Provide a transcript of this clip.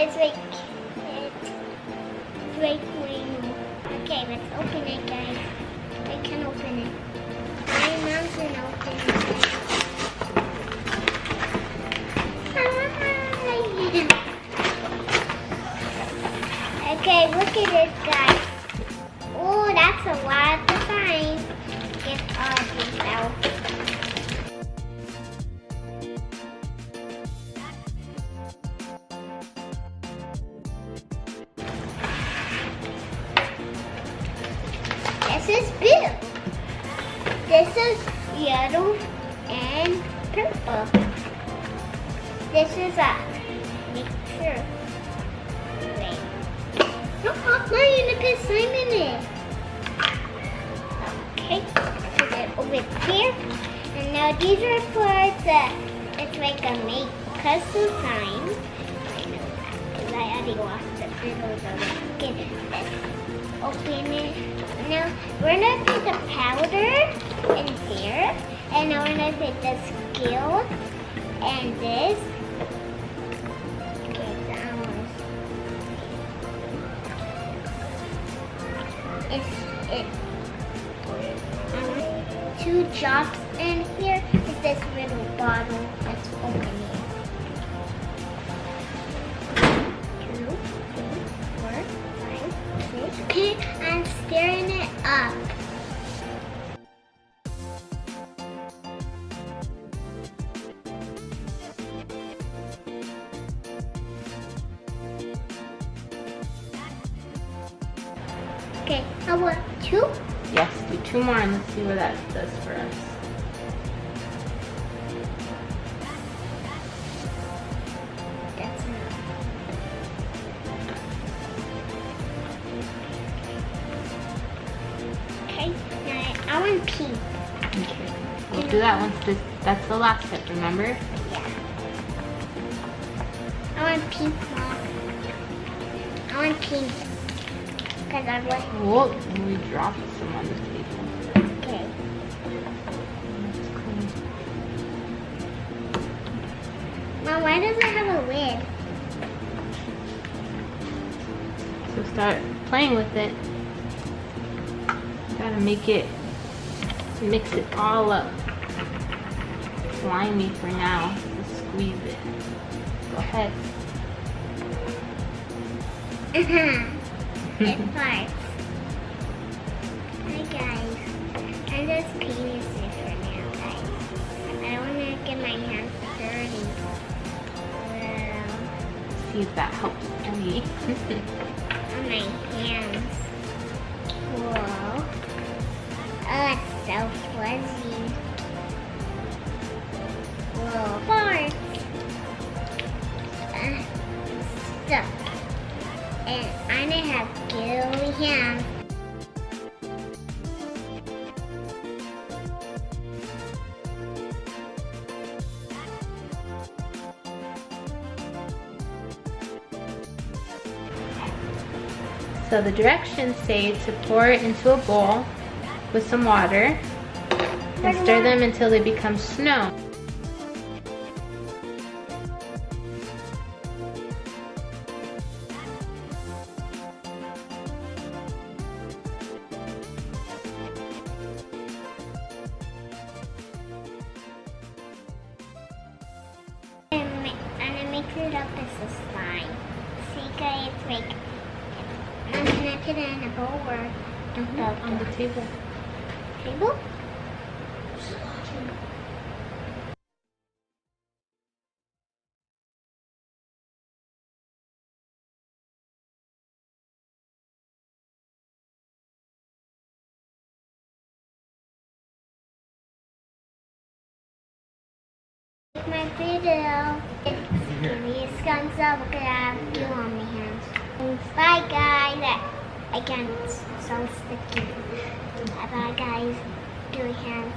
It's like green. Okay, let's open it, guys. I can open it. My mom can open it. Okay, look at this, guys. Oh, that's a lot to find. Get all these out. This is blue. This is yellow and purple. This is a mixture. Wait. Oh, Mommy, look at slime in it. Okay, put it over here. And now these are for it's like a make custom sign. I know that because I already washed the fiddles already. Okay, let's open it. Now we're gonna put the powder in there. And now we're gonna put the skill and this. It. I want 2 drops in here with this little bottle. Let's open it. 2, 3, 4, 5, 6. Okay, I'm stirring it up. Okay, I want 2. Yes, do 2 more and let's see what that does for us. That's enough. Okay, now I want pink. Okay, we'll do that once that's the last step, remember? Yeah. I want pink, Mom. I want pink. Because I want... Whoa, we dropped some on the table. Okay. Mom, why does it have a lid? So start playing with it. Gotta make it, mix it all up. Slimy for now. Just squeeze it. Go ahead. It farts. Hi guys. I'm just cleaning this for now, guys. I don't want to get my hands dirty. See if that helps any. On my hands. Whoa. Oh, it's so fuzzy. Whoa. Farts. Stuck. And I'm gonna have gooey hands. So the directions say to pour it into a bowl with some water and stir them until they become snow. And I mix it up as a slime. See guys, like, I'm gonna put it in a bowl or On the table. table? My video. Give me a thumbs up because I have glue on my hands. Bye guys. I can't, so sticky. Bye guys. Gooey hands.